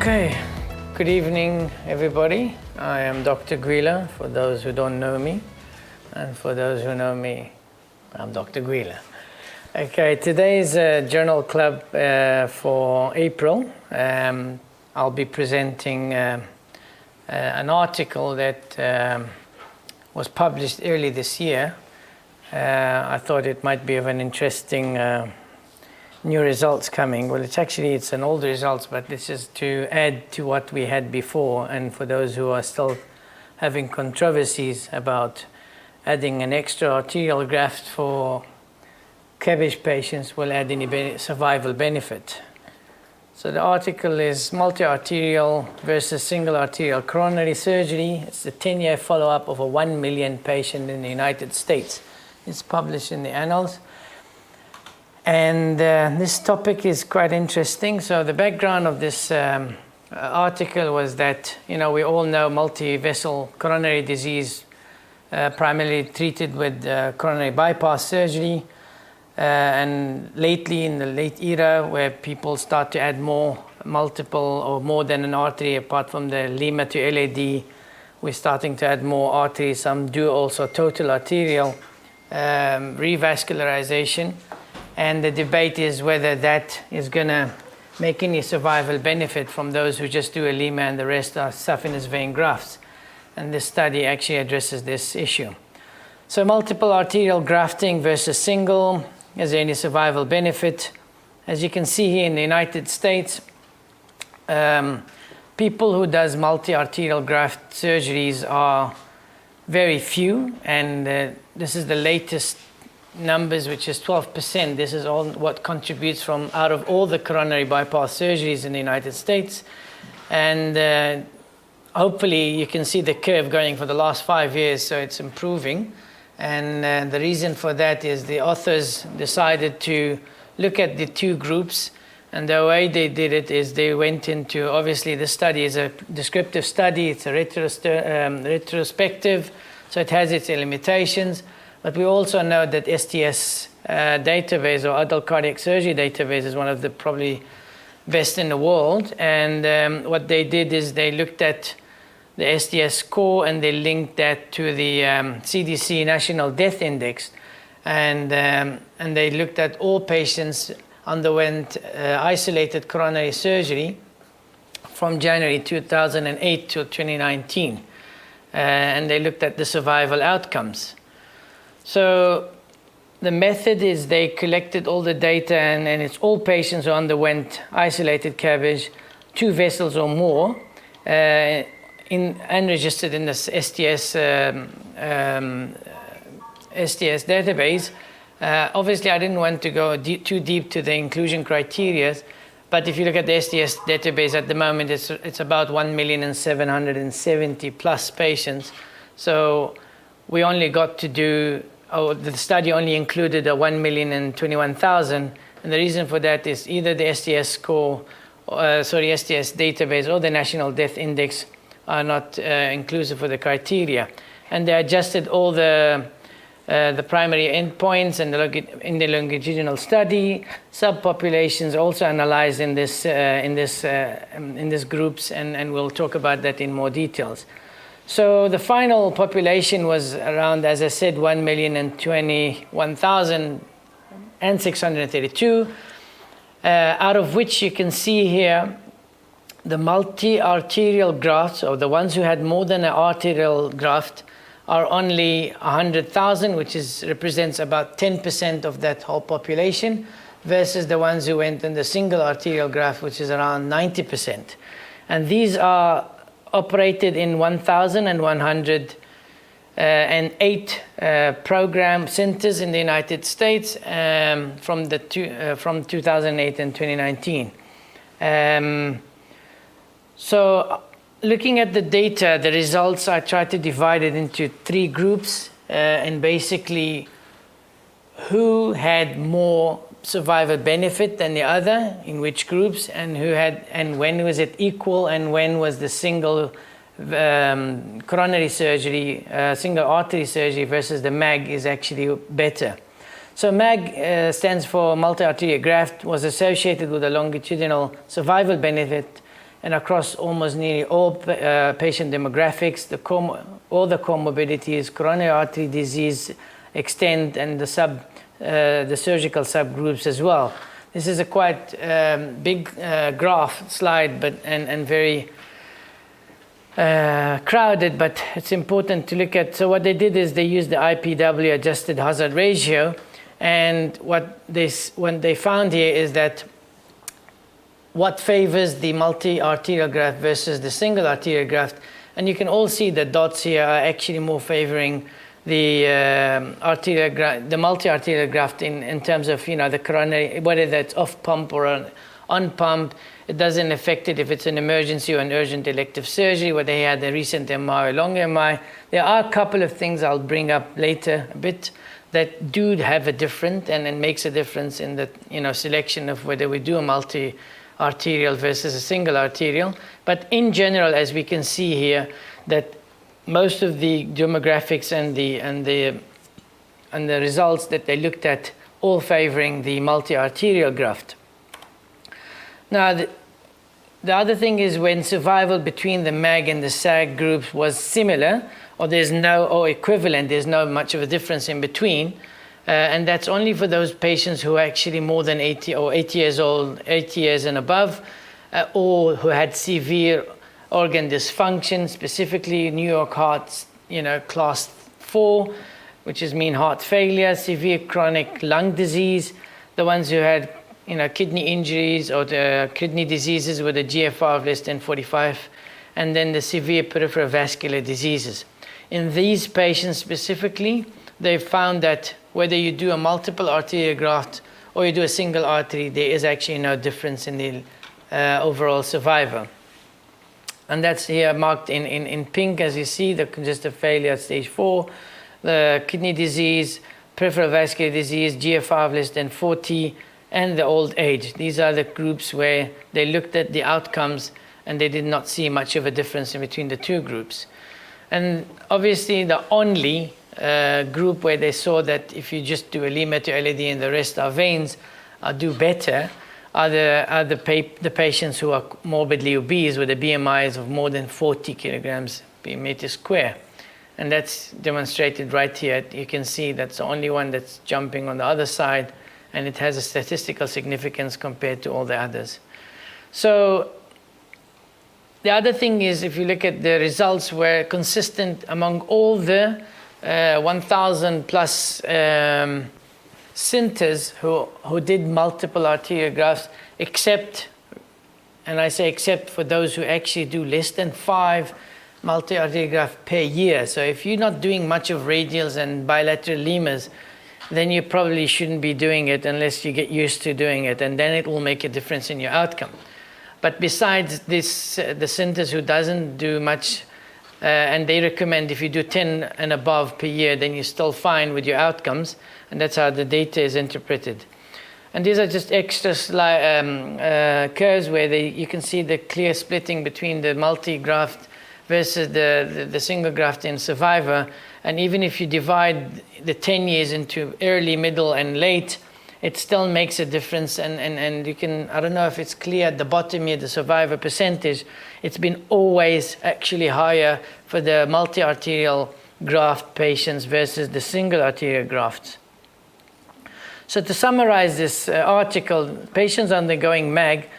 Okay, good evening everybody. I am Dr. Gwila, for those who don't know me, and for those who know me, I'm Dr. Gwila. Okay, today's Journal Club for April. I'll be presenting an article that was published early this year. I thought it might be of an interesting new results coming. Well, it's an old results, but this is to add to what we had before. And for those who are still having controversies about adding an extra arterial graft for cabbage patients will add any survival benefit. So the article is multi-arterial versus single arterial coronary surgery. It's the 10-year follow-up of a 1 million patient in the United States. It's published in the Annals. And this topic is quite interesting. So the background of this article was that, we all know multi-vessel coronary disease, primarily treated with coronary bypass surgery. And lately, in the late era, where people start to add multiple or more than an artery, apart from the Lima to LAD, we're starting to add more arteries. Some do also total arterial revascularization. And the debate is whether that is going to make any survival benefit from those who just do a Lima and the rest are saphenous vein grafts. And this study actually addresses this issue. So multiple arterial grafting versus single, is there any survival benefit? As you can see here in the United States, people who does multi-arterial graft surgeries are very few, and this is the latest numbers, which is 12%. This is all what contributes from out of all the coronary bypass surgeries in the United States. And hopefully you can see the curve going for the last 5 years, so it's improving. And the reason for that is the authors decided to look at the two groups, and the way they did it is they went into, obviously the study is a descriptive study, it's a retrospective, so it has its limitations. But we also know that STS database, or adult cardiac surgery database, is one of the probably best in the world. And what they did is they looked at the STS score and they linked that to the CDC National Death Index. And they looked at all patients underwent isolated coronary surgery from January 2008 to 2019. And they looked at the survival outcomes. So the method is they collected all the data, and it's all patients who underwent isolated cabbage, 2 vessels or more, and registered in the STS database. Obviously, I didn't want to go too deep to the inclusion criteria, but if you look at the STS database at the moment, it's about 1,770,000 plus patients. So we only got to do, the study only included a 1,021,000, and the reason for that is either the STS score, STS database or the National Death Index are not inclusive for the criteria. And they adjusted all the primary endpoints and in the longitudinal study. Subpopulations also analyzed in this groups, and we'll talk about that in more details. So the final population was around, as I said, 1,021,632, out of which you can see here the multi-arterial grafts, or the ones who had more than an arterial graft, are only 100,000, which represents about 10% of that whole population, versus the ones who went in the single arterial graft, which is around 90%. And these are operated in 1,108 program centers in the United States from 2008 and 2019. So looking at the data, the results, I tried to divide it into 3 groups, and basically who had more survival benefit than the other, in which groups, and when was it equal, and when was the single coronary surgery, single artery surgery versus the MAG is actually better. So MAG stands for multi-arterial graft, was associated with a longitudinal survival benefit and across almost nearly all patient demographics, all the comorbidities, coronary artery disease extent, and the surgical subgroups as well. This is a quite big graph slide, and very crowded, but it's important to look at. So what they did is they used the IPW, adjusted hazard ratio, and what they found here is that what favors the multi-arterial graft versus the single arterial graft, and you can all see the dots here are actually more favoring the the multi-arterial graft in terms of, you know, the coronary, whether that's off pump or on pump. It doesn't affect it if it's an emergency or an urgent elective surgery, whether they had a recent MI or long MI. There are a couple of things I'll bring up later a bit that do have a difference, and it makes a difference in the, you know, selection of whether we do a multi-arterial versus a single arterial. But in general, as we can see here, that most of the demographics and the results that they looked at all favoring the multi-arterial graft. Now, the other thing is when survival between the MAG and the SAG groups was similar, or there's no, or equivalent, there's no much of a difference in between, and that's only for those patients who are actually more than 80 or 80 years old, 80 years and above, or who had severe organ dysfunction, specifically New York Heart, you know, class 4, which is mean heart failure, severe chronic lung disease, the ones who had, you know, kidney injuries or the kidney diseases with a GFR of less than 45, and then the severe peripheral vascular diseases. In these patients specifically, they found that whether you do a multiple arterial graft or you do a single artery, there is actually no difference in the overall survival. And that's here marked in pink, as you see, the congestive failure at stage 4, the kidney disease, peripheral vascular disease, GFR of less than 40, and the old age. These are the groups where they looked at the outcomes and they did not see much of a difference in between the two groups. And obviously the only group where they saw that if you just do a Lima to LAD and the rest are veins, do better, are the patients who are morbidly obese with a BMIs of more than 40 kilograms per meter square. And that's demonstrated right here. You can see that's the only one that's jumping on the other side, and it has a statistical significance compared to all the others. So the other thing is, if you look at the results, were consistent among all the 1,000 plus centers who did multiple arterial grafts, except, and I say except for those who actually do less than 5 multi-arterial grafts per year. So if you're not doing much of radials and bilateral Limas, then you probably shouldn't be doing it unless you get used to doing it, and then it will make a difference in your outcome. But besides this, the centers who doesn't do much, and they recommend if you do 10 and above per year, then you're still fine with your outcomes, and that's how the data is interpreted. And these are just extra curves where you can see the clear splitting between the multi-graft versus the single graft in survivor. And even if you divide the 10 years into early, middle, and late, it still makes a difference. And you can, I don't know if it's clear at the bottom here, the survivor percentage, it's been always actually higher for the multi-arterial graft patients versus the single arterial grafts. So to summarize this article, patients undergoing MAG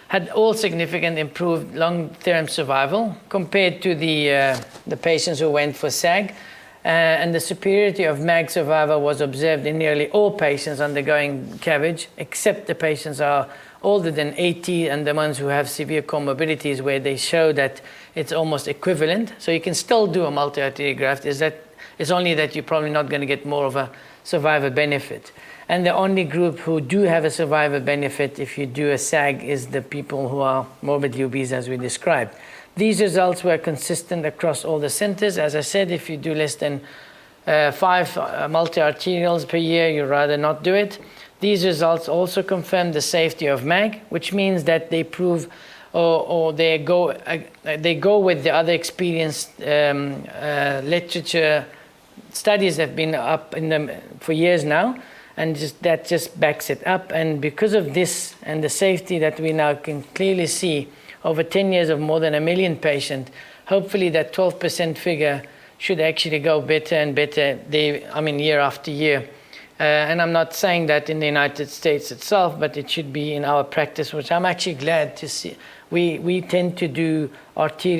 had all significant improved long-term survival compared to the patients who went for SAG. And the superiority of MAG survival was observed in nearly all patients undergoing CABG, except the patients are older than 80 and the ones who have severe comorbidities, where they show that it's almost equivalent. So you can still do a multi-arterial graft. It's only that you're probably not going to get more of a survival benefit. And the only group who do have a survival benefit if you do a SAG is the people who are morbidly obese, as we described. These results were consistent across all the centers. As I said, if you do less than 5 multi-arterials per year, you'd rather not do it. These results also confirm the safety of MAG, which means that they prove or they go with the other experienced literature studies that have been up in them for years now, and that just backs it up. And because of this and the safety that we now can clearly see over 10 years of more than 1 million patients, hopefully that 12% figure should actually go better and better, year after year. And I'm not saying that in the United States itself, but it should be in our practice, which I'm actually glad to see. We tend to do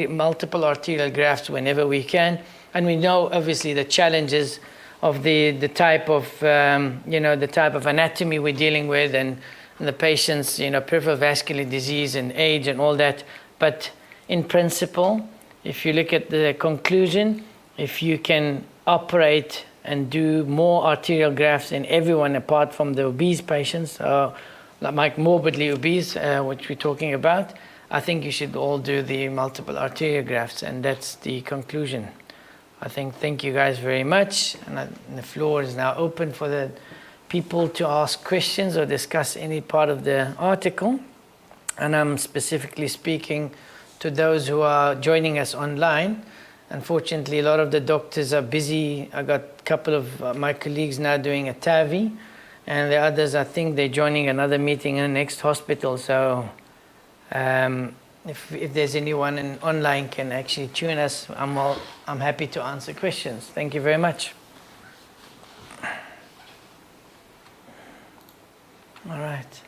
multiple arterial grafts whenever we can. And we know, obviously, the challenges of the type of, the type of anatomy we're dealing with, and the patient's, peripheral vascular disease and age and all that. But in principle, if you look at the conclusion, if you can operate and do more arterial grafts in everyone apart from the obese patients, like morbidly obese, which we're talking about, I think you should all do the multiple arterial grafts, and that's the conclusion. Thank you guys very much, and the floor is now open for the people to ask questions or discuss any part of the article. And I'm specifically speaking to those who are joining us online. Unfortunately, a lot of the doctors are busy. I got a couple of my colleagues now doing a TAVI, and the others, I think they're joining another meeting in the next hospital. So if there's anyone online can actually tune us, I'm happy to answer questions. Thank you very much. All right.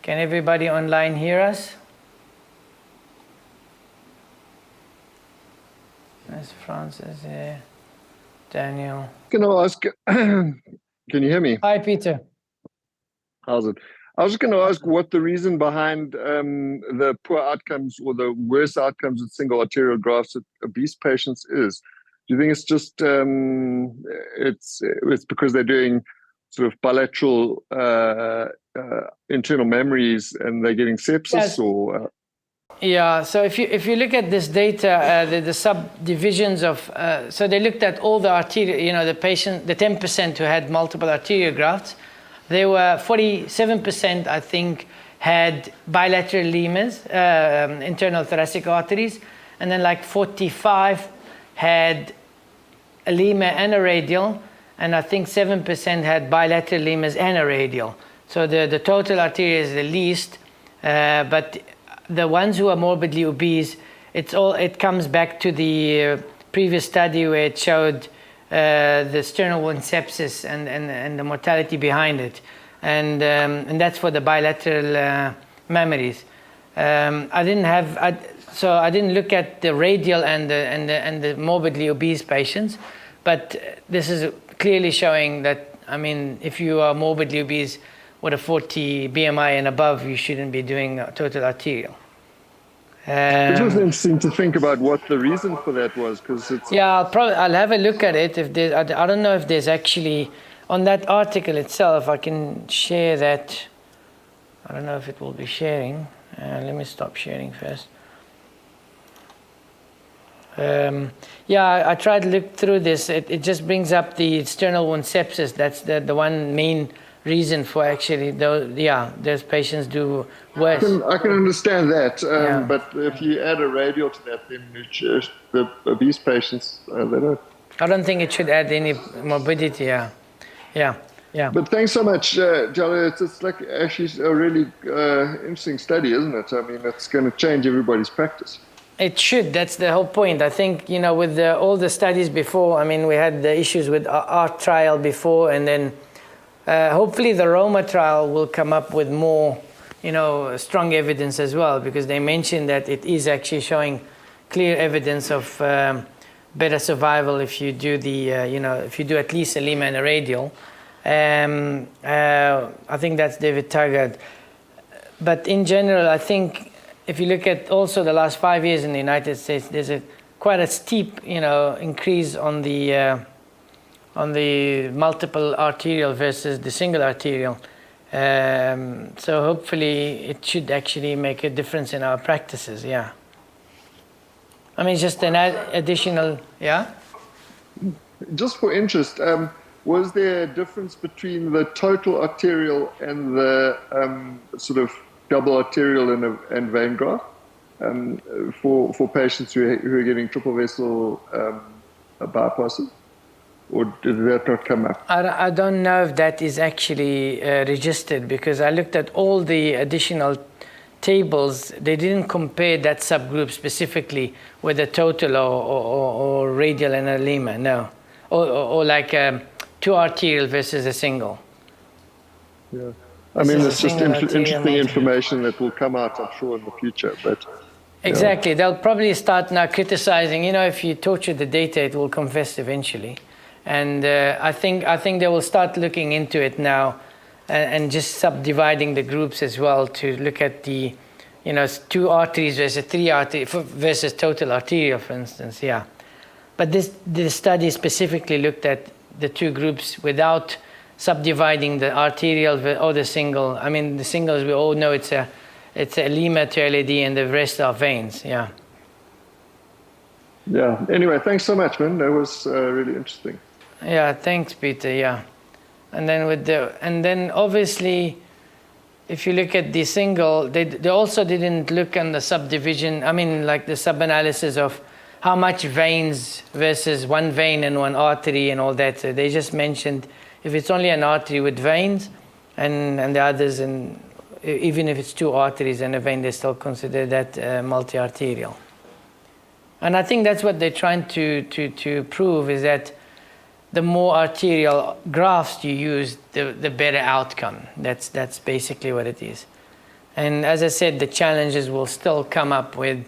Can everybody online hear us? There's Francis here, Daniel. Can I ask, can you hear me? Hi, Peter. How's it? I was just going to ask what the reason behind the poor outcomes or the worse outcomes with single arterial grafts with obese patients is. Do you think it's just it's because they're doing sort of bilateral internal memories and they're getting sepsis? Yes. Or yeah, so if you look at this data, the subdivisions of, so they looked at all the arterial, the 10% who had multiple arterial grafts, there were 47%, I think, had bilateral lemurs, internal thoracic arteries, and then like 45 had a lemur and a radial, and I think 7% had bilateral lemurs and a radial. So the total arteria is the least, but the ones who are morbidly obese, it comes back to the previous study where it showed the sternal wound sepsis and the mortality behind it, and that's for the bilateral memories. I didn't look at the radial and the morbidly obese patients, but this is clearly showing that, if you are morbidly obese with a 40 BMI and above, you shouldn't be doing total arterial. It was interesting to think about what the reason for that was, because it's... Yeah, I'll have a look at it. I don't know if there's actually, on that article itself, I can share that. I don't know if it will be sharing. Let me stop sharing first. I tried to look through this. It just brings up the sternal wound sepsis. That's the one main reason for actually those patients do worse. I can understand that, but if you add a radial to that, then the obese patients, they don't. I don't think it should add any morbidity. Yeah. But thanks so much, Jalo. It's like actually a really interesting study, isn't it? It's going to change everybody's practice. It should. That's the whole point. I think, with all the studies before, we had the issues with our trial before, and then hopefully the Roma trial will come up with more, strong evidence as well, because they mentioned that it is actually showing clear evidence of better survival if you do if you do at least a lemur and a radial. I think that's David Taggart. But in general, I think if you look at also the last 5 years in the United States, there's quite a steep, increase on the multiple arterial versus the single arterial. So hopefully it should actually make a difference in our practices. Yeah. Just an additional. Yeah. Just for interest, was there a difference between the total arterial and the sort of double arterial and vein graft for patients who are getting triple vessel bypasses? or did that not come up? I don't know if that is actually registered, because I looked at all the additional tables. They didn't compare that subgroup specifically with a total or radial edema, no. Or like two arterial versus a single. Yeah. I mean, it's just interesting information that will come out, I'm sure, in the future. But exactly, they'll probably start now criticizing. You know, if you torture the data, it will confess eventually. And I think they will start looking into it now, and just subdividing the groups as well to look at the, you know, 2 arteries versus 3 arteries versus total arterial, for instance. Yeah, but this study specifically looked at the 2 groups without subdividing the arterial or the single. I mean, the singles, we all know it's a lima to LAD, and the rest are veins. Yeah. Yeah. Anyway, thanks so much, man. That was really interesting. Yeah. Thanks, Peter. Yeah. And then obviously, if you look at the single, they also didn't look on the subdivision. I mean, like the sub-analysis of how much veins versus 1 vein and 1 artery and all that. So they just mentioned if it's only an artery with veins, and the others, and even if it's 2 arteries and a vein, they still consider that multi-arterial. And I think that's what they're trying to prove, is that the more arterial grafts you use, the better outcome. That's basically what it is. And as I said, the challenges will still come up with,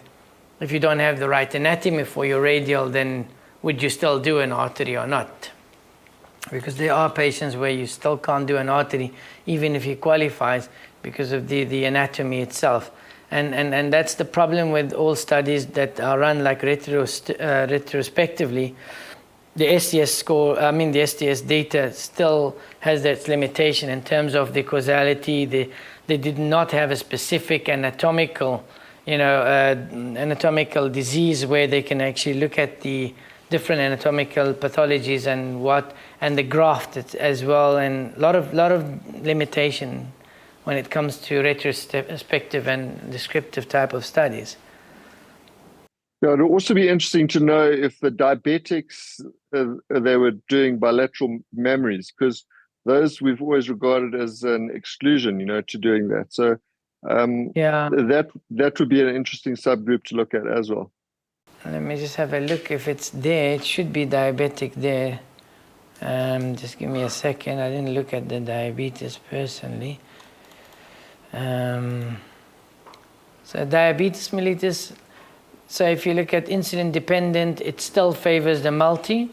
if you don't have the right anatomy for your radial, then would you still do an artery or not? Because there are patients where you still can't do an artery, even if he qualifies, because of the anatomy itself. And that's the problem with all studies that are run like retrospectively. The STS score, I mean the STS data still has that limitation in terms of the causality. They did not have a specific anatomical, anatomical disease where they can actually look at the different anatomical pathologies and the graft as well, and a lot of limitation when it comes to retrospective and descriptive type of studies. Yeah, it'll also be interesting to know if the diabetics, they were doing bilateral memories, because those we've always regarded as an exclusion, to doing that. So that would be an interesting subgroup to look at as well. Let me just have a look if it's there. It should be diabetic there. Just give me a second. I didn't look at the diabetes personally. So diabetes mellitus. So if you look at insulin dependent, it still favors the multi.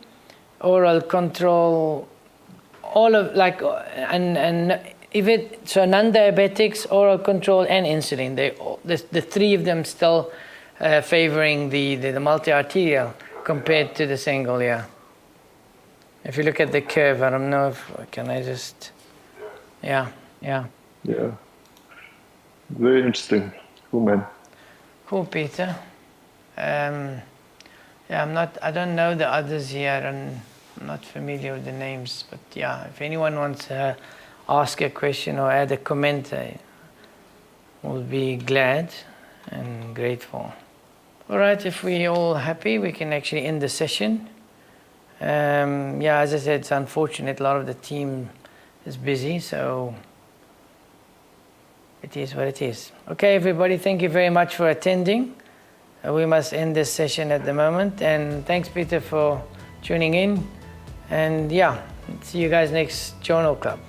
Oral control, all of and if it, so non-diabetics, oral control, and insulin, the 3 of them still favoring the multi-arterial compared to the single. Yeah. If you look at the curve, I don't know if can I just, yeah. Very interesting. Cool, man. Cool, Peter. I don't know the others here, and I'm not familiar with the names, but yeah, if anyone wants to ask a question or add a comment, I will be glad and grateful. All right, if we're all happy, we can actually end the session. As I said, it's unfortunate, a lot of the team is busy, so it is what it is. Okay, everybody, thank you very much for attending. We must end this session at the moment, and thanks, Peter, for tuning in. And see you guys next Journal Club.